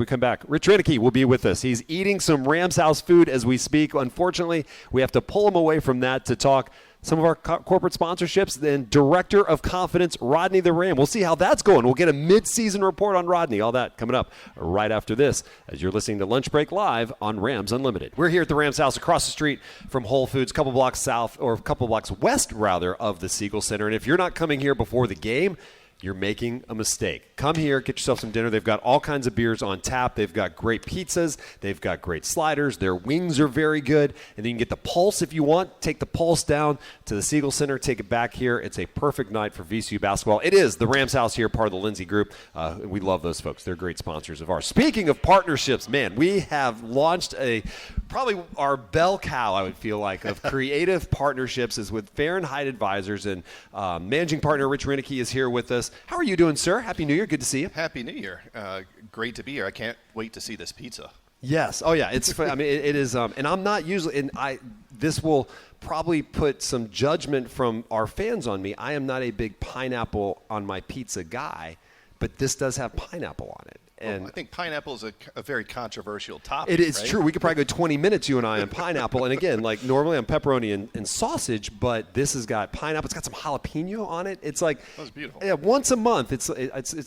We come back. Rich Reinecke will be with us. He's eating some Rams House food as we speak. Unfortunately, we have to pull him away from that to talk some of our corporate sponsorships. Then Director of Confidence, Rodney the Ram. We'll see how that's going. We'll get a mid-season report on Rodney. All that coming up right after this as you're listening to Lunch Break Live on Rams Unlimited. We're here at the Rams House across the street from Whole Foods, a couple blocks south, or a couple blocks west, rather, of the Siegel Center. And if you're not coming here before the game, you're making a mistake. Come here, get yourself some dinner. They've got all kinds of beers on tap. They've got great pizzas. They've got great sliders. Their wings are very good. And then you can get the Pulse if you want. Take the Pulse down to the Siegel Center. Take it back here. It's a perfect night for VCU basketball. It is the Rams House here, part of the Lindsay Group. We love those folks. They're great sponsors of ours. Speaking of partnerships, man, we have launched probably our bell cow, I would feel like, of creative partnerships is with Fahrenheit Advisors. And managing partner Rich Reinecke is here with us. How are you doing, sir? Happy New Year. Good to see you. Happy New Year. Great to be here. I can't wait to see this pizza. Yes. Oh, yeah. It's. I mean, it is. And I'm not usually. And this will probably put some judgment from our fans on me. I am not a big pineapple on my pizza guy, but this does have pineapple on it. And I think pineapple is a very controversial topic. It is right? true. We could probably go 20 minutes, you and I, on pineapple. And again, like normally I'm pepperoni and sausage, but this has got pineapple. It's got some jalapeno on it. It's like, that's beautiful. Yeah, once a month. It's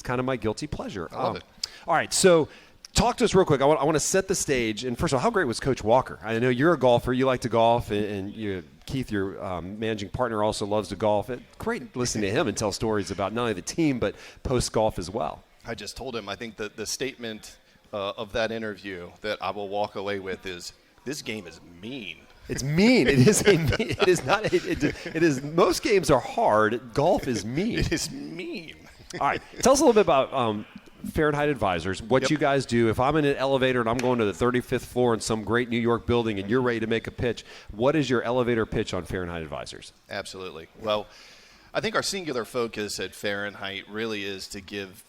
kind of my guilty pleasure. I love it. All right, so talk to us real quick. I want to set the stage. And first of all, how great was Coach Walker? I know you're a golfer. You like to golf, and Keith, your managing partner, also loves to golf. Great listening to him and tell stories about not only the team but post-golf as well. I just told him, I think that the statement of that interview that I will walk away with is, this game is mean. It's mean. It is. It is not. It is. Most games are hard. Golf is mean. It is mean. All right. Tell us a little bit about Fahrenheit Advisors, what you guys do. If I'm in an elevator and I'm going to the 35th floor in some great New York building and you're ready to make a pitch, what is your elevator pitch on Fahrenheit Advisors? Absolutely. Well, I think our singular focus at Fahrenheit really is to give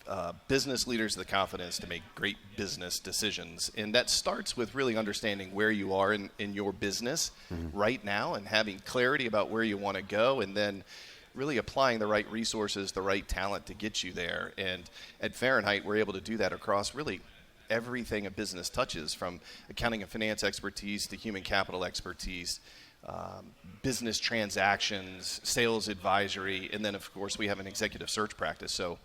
business leaders the confidence to make great business decisions. And that starts with really understanding where you are in your business right now and having clarity about where you want to go, and then really applying the right resources, the right talent to get you there. And at Fahrenheit, we're able to do that across really everything a business touches, from accounting and finance expertise to human capital expertise, business transactions, sales advisory, and then, of course, we have an executive search practice. So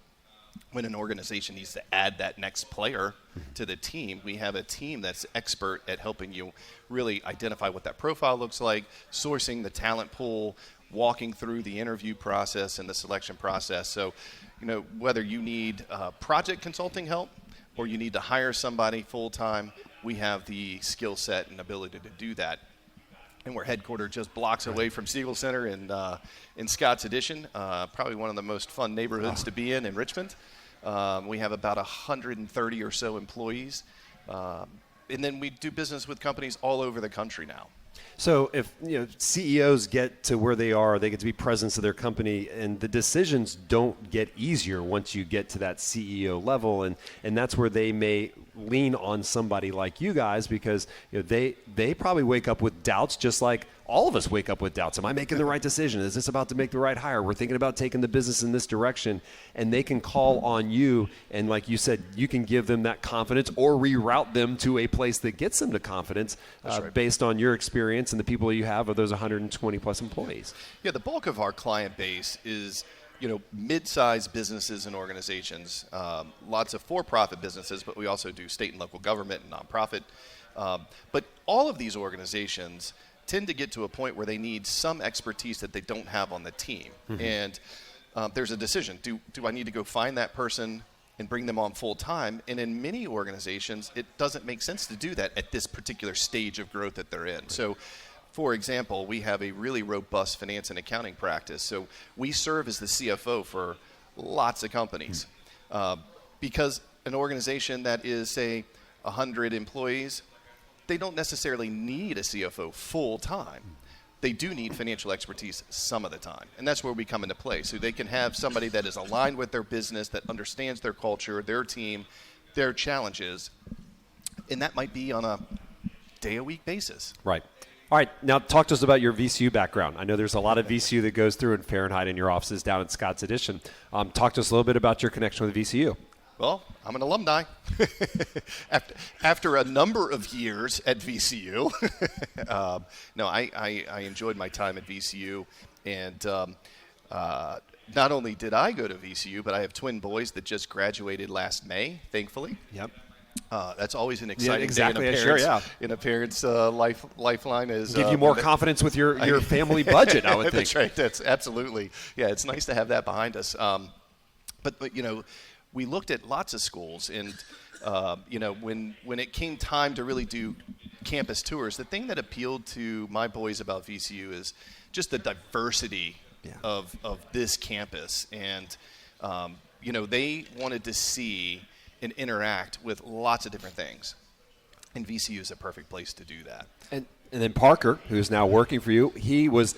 when an organization needs to add that next player to the team, we have a team that's expert at helping you really identify what that profile looks like, sourcing the talent pool, walking through the interview process and the selection process. So, whether you need project consulting help or you need to hire somebody full-time, we have the skill set and ability to do that. And we're headquartered just blocks away from Siegel Center in Scott's Addition, probably one of the most fun neighborhoods to be in Richmond. We have about 130 or so employees. And then we do business with companies all over the country now. So if CEOs get to where they are, they get to be presidents of their company, and the decisions don't get easier once you get to that CEO level, and that's where they may lean on somebody like you guys, because they probably wake up with doubts, just like all of us wake up with doubts. Am I making the right decision? Is this about to make the right hire? We're thinking about taking the business in this direction, and they can call on you, and like you said, you can give them that confidence or reroute them to a place that gets them to confidence based on your experience and the people you have of those 120 plus employees. Yeah, the bulk of our client base is mid-sized businesses and organizations, lots of for-profit businesses, but we also do state and local government and nonprofit. But all of these organizations tend to get to a point where they need some expertise that they don't have on the team. And there's a decision. Do I need to go find that person and bring them on full time? And in many organizations, it doesn't make sense to do that at this particular stage of growth that they're in. So, for example, we have a really robust finance and accounting practice. So we serve as the CFO for lots of companies. Because an organization that is, say, 100 employees, they don't necessarily need a CFO full time. They do need financial expertise some of the time. And that's where we come into play. So they can have somebody that is aligned with their business, that understands their culture, their team, their challenges. And that might be on a day-a-week basis. Right. All right, now talk to us about your VCU background. I know there's a lot of VCU that goes through in Fahrenheit in your offices down in Scott's Addition. Talk to us a little bit about your connection with VCU. Well, I'm an alumni. After a number of years at VCU, no, I enjoyed my time at VCU, and not only did I go to VCU, but I have twin boys that just graduated last May, thankfully. Yep. That's always an exciting exactly. day in a parent's lifeline. Is give you more confidence with your family budget, I would think. That's right. That's absolutely. Yeah, it's nice to have that behind us. But you know, we looked at lots of schools, and you know, when it came time to really do campus tours, the thing that appealed to my boys about VCU is just the diversity of this campus, and you know, they wanted to see and interact with lots of different things, and VCU is a perfect place to do that. And then Parker, who's now working for you, he was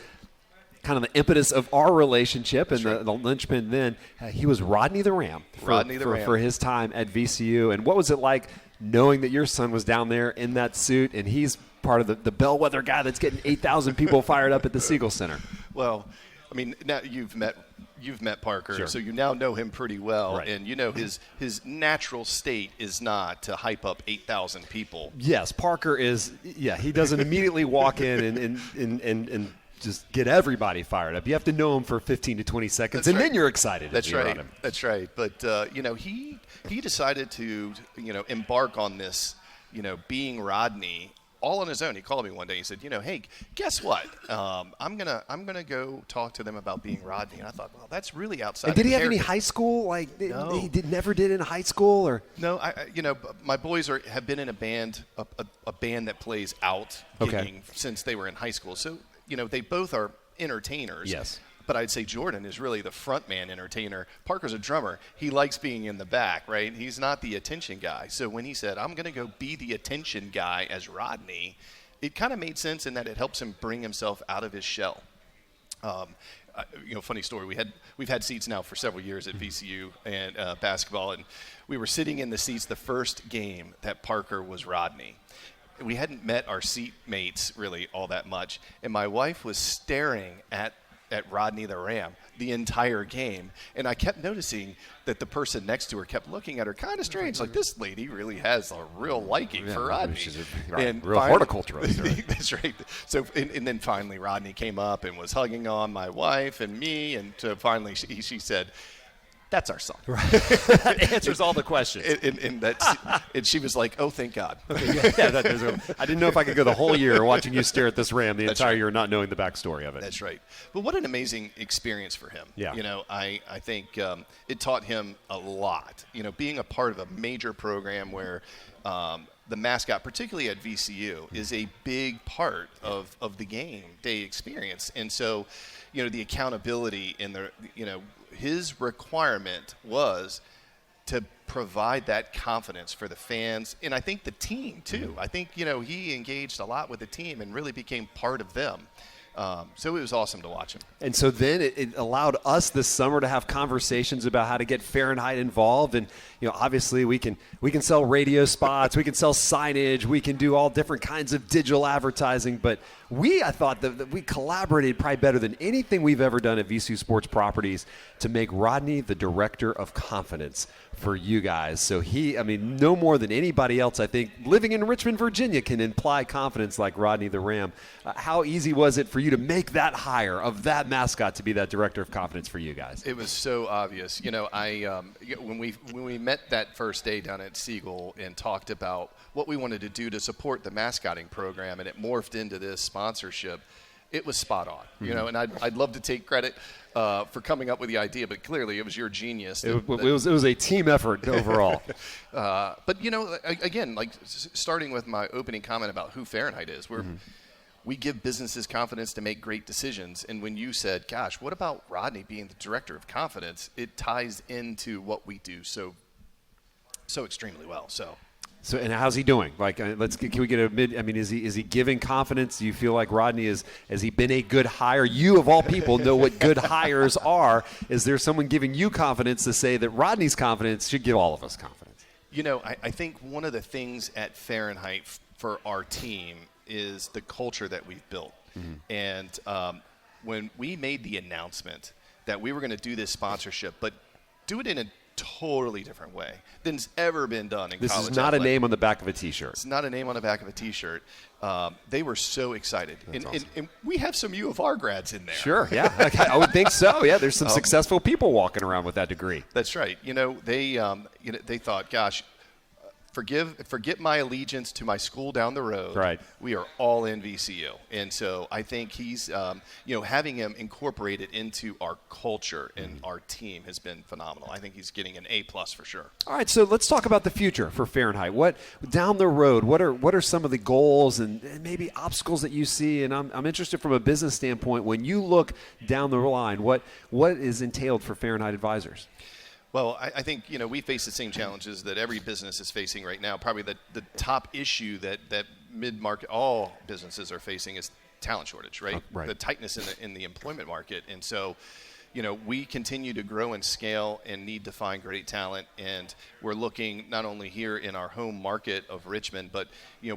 kind of the impetus of our relationship, and the linchpin then. He was Rodney the Ram for his time at VCU. And what was it like knowing that your son was down there in that suit, and he's part of the bellwether guy that's getting 8,000 people fired up at the Siegel Center? Well, I mean, now you've met Parker, so you now know him pretty well, and you know his natural state is not to hype up 8,000 people. Yes, Parker is. Yeah, he doesn't immediately walk in and just get everybody fired up. You have to know him for 15 to 20 seconds, then you're excited. That's right. That's right. But you know, he decided to embark on this, being Rodney, all on his own. He called me one day. He said, hey, guess what? I'm gonna go talk to them about being Rodney. And I thought, well, that's really outside. And did he have any high school? No. He never did in high school, or no? My boys have been in a band, a band that plays out gigging since they were in high school. So they both are entertainers. Yes. But I'd say Jordan is really the frontman entertainer. Parker's a drummer. He likes being in the back, right? He's not the attention guy. So when he said, I'm going to go be the attention guy as Rodney, it kind of made sense in that it helps him bring himself out of his shell. Funny story. We've had seats now for several years at VCU and basketball, and we were sitting in the seats the first game that Parker was Rodney. We hadn't met our seat mates really all that much, and my wife was staring at Rodney the Ram the entire game, and I kept noticing that the person next to her kept looking at her kind of strange, like this lady really has a real liking for Rodney. She's and real horticulturalist. Right? That's right. So, and then finally Rodney came up and was hugging on my wife and me, and finally she said, "That's our son." Right. That answers all the questions. And she was like, "Oh, thank God." I didn't know if I could go the whole year watching you stare at this ram the entire year, not knowing the backstory of it. That's right. But what an amazing experience for him. Yeah. I think it taught him a lot. Being a part of a major program where the mascot, particularly at VCU, is a big part of the game day experience. And so, the accountability in his requirement was to provide that confidence for the fans, and I think the team too. I think he engaged a lot with the team and really became part of them. So it was awesome to watch him. And so then it allowed us this summer to have conversations about how to get Fahrenheit involved. And obviously we can sell radio spots, we can sell signage, we can do all different kinds of digital advertising. But I thought that we collaborated probably better than anything we've ever done at VCU Sports Properties to make Rodney the director of confidence for you guys. So no more than anybody else, I think, living in Richmond, Virginia, can imply confidence like Rodney the Ram. How easy was it for you to make that hire of that mascot to be that director of confidence for you guys? It was so obvious. When we met that first day down at Siegel and talked about what we wanted to do to support the mascotting program, and it morphed into this sponsorship, it was spot on. And I'd love to take credit for coming up with the idea, but clearly it was your genius. It was a team effort overall. But again, like starting with my opening comment about who Fahrenheit is, we give businesses confidence to make great decisions. And when you said, "Gosh, what about Rodney being the director of confidence?" It ties into what we do so extremely well. So, and how's he doing? Can we get a mid? I mean, is he giving confidence? Do you feel like Rodney has he been a good hire? You of all people know what good hires are. Is there someone giving you confidence to say that Rodney's confidence should give all of us confidence? I think one of the things at Fahrenheit for our team is the culture that we've built. And when we made the announcement that we were going to do this sponsorship, but do it in a totally different way than's ever been done in college. This is not athletics. a name on the back of a T-shirt. It's not a name on the back of a T-shirt. They were so excited. Awesome. And we have some U of R grads in there. Sure, yeah. I would think so. Yeah, there's some successful people walking around with that degree. That's right. They thought, gosh, forget my allegiance to my school down the road. Right. We are all in VCU. And so I think he's, having him incorporated into our culture and our team has been phenomenal. I think he's getting an A+ for sure. All right, so let's talk about the future for Fahrenheit. What down the road? What are some of the goals and maybe obstacles that you see? And I'm interested from a business standpoint. When you look down the line, what is entailed for Fahrenheit Advisors? Well, I think, we face the same challenges that every business is facing right now. Probably the top issue that mid-market, all businesses are facing is talent shortage, right? Right. The tightness in the employment market. And so, we continue to grow and scale and need to find great talent. And we're looking not only here in our home market of Richmond, but,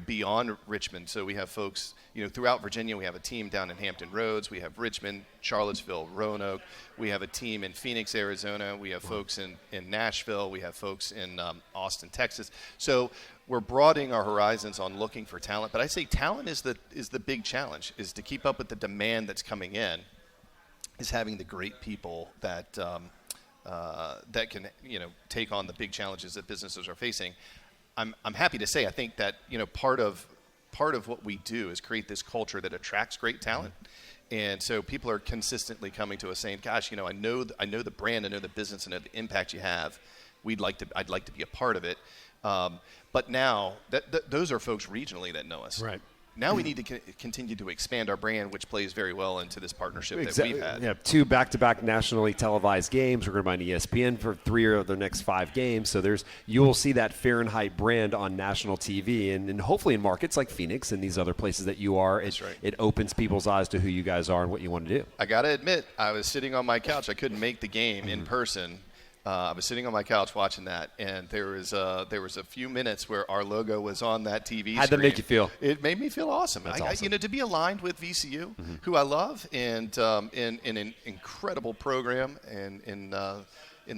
beyond Richmond. So we have folks, throughout Virginia. We have a team down in Hampton Roads. We have Richmond, Charlottesville, Roanoke. We have a team in Phoenix, Arizona. We have folks in Nashville. We have folks in Austin, Texas. So we're broadening our horizons on looking for talent. But I say talent is the big challenge, is to keep up with the demand that's coming in, is having the great people that can take on the big challenges that businesses are facing. I'm happy to say I think that part of what we do is create this culture that attracts great talent. And so people are consistently coming to us saying, gosh, I know the brand, I know the business, I know the impact you have. I'd like to be a part of it. But now those are folks regionally that know us. Right. Now we need to continue to expand our brand, which plays very well into this partnership that we've had. Yeah, 2 back-to-back nationally televised games. We're going to be on ESPN for 3 of the next 5 games. So you will see that Fahrenheit brand on national TV and hopefully in markets like Phoenix and these other places that you are. That's right. It opens people's eyes to who you guys are and what you want to do. I got to admit, I was sitting on my couch. I couldn't make the game in person. I was sitting on my couch watching that, and there was a few minutes where our logo was on that TV screen. How'd that make you feel? It made me feel awesome. That's awesome. To be aligned with VCU, who I love, and in an incredible program, and in the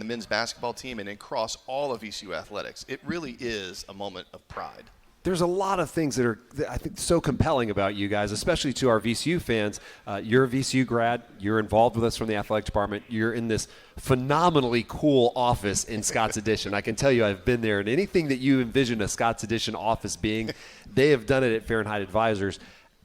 men's basketball team, and across all of VCU athletics, it really is a moment of pride. There's a lot of things that are, I think, so compelling about you guys, especially to our VCU fans. You're a VCU grad. You're involved with us from the athletic department. You're in this phenomenally cool office in Scott's Addition. I can tell you I've been there, and anything that you envision a Scott's Addition office being, they have done it at Fahrenheit Advisors.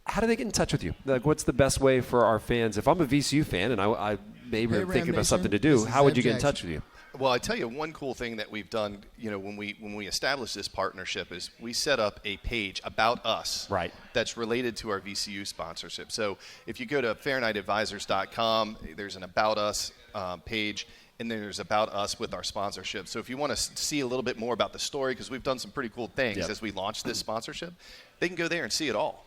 How do they get in touch with you? Like, what's the best way for our fans? If I'm a VCU fan and I maybe am thinking about something to do, how would you get in touch with you? Well, I tell you, one cool thing that we've done, when we established this partnership, is we set up a page about us, right, that's related to our VCU sponsorship. So if you go to FahrenheitAdvisors.com, there's an About Us page, and then there's About Us with our sponsorship. So if you want to see a little bit more about the story, because we've done some pretty cool things as we launched this sponsorship, they can go there and see it all,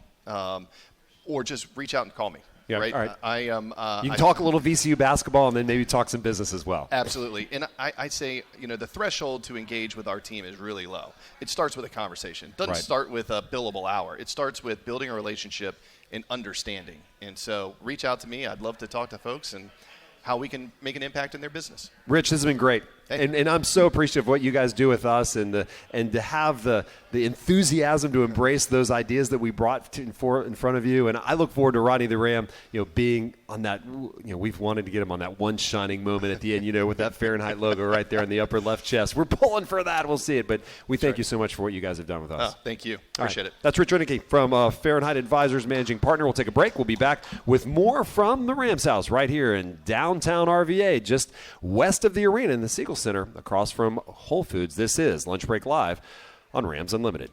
or just reach out and call me. Yeah, right. All right. You can talk a little VCU basketball and then maybe talk some business as well. Absolutely. And I say, the threshold to engage with our team is really low. It starts with a conversation. It doesn't start with a billable hour. It starts with building a relationship and understanding. And so reach out to me. I'd love to talk to folks and how we can make an impact in their business. Rich, this has been great. And I'm so appreciative of what you guys do with us and to have the enthusiasm to embrace those ideas that we brought in front of you. And I look forward to Rodney the Ram, being on that, we've wanted to get him on that one shining moment at the end, with that Fahrenheit logo right there in the upper left chest. We're pulling for that. We'll see it. But we thank you so much for what you guys have done with us. Thank you. Appreciate it. That's Rich Reinecke from Fahrenheit Advisors, managing partner. We'll take a break. We'll be back with more from the Rams house right here in downtown RVA, just west of the arena in the Siegel Center, across from Whole Foods. This is Lunch Break Live on Rams Unlimited.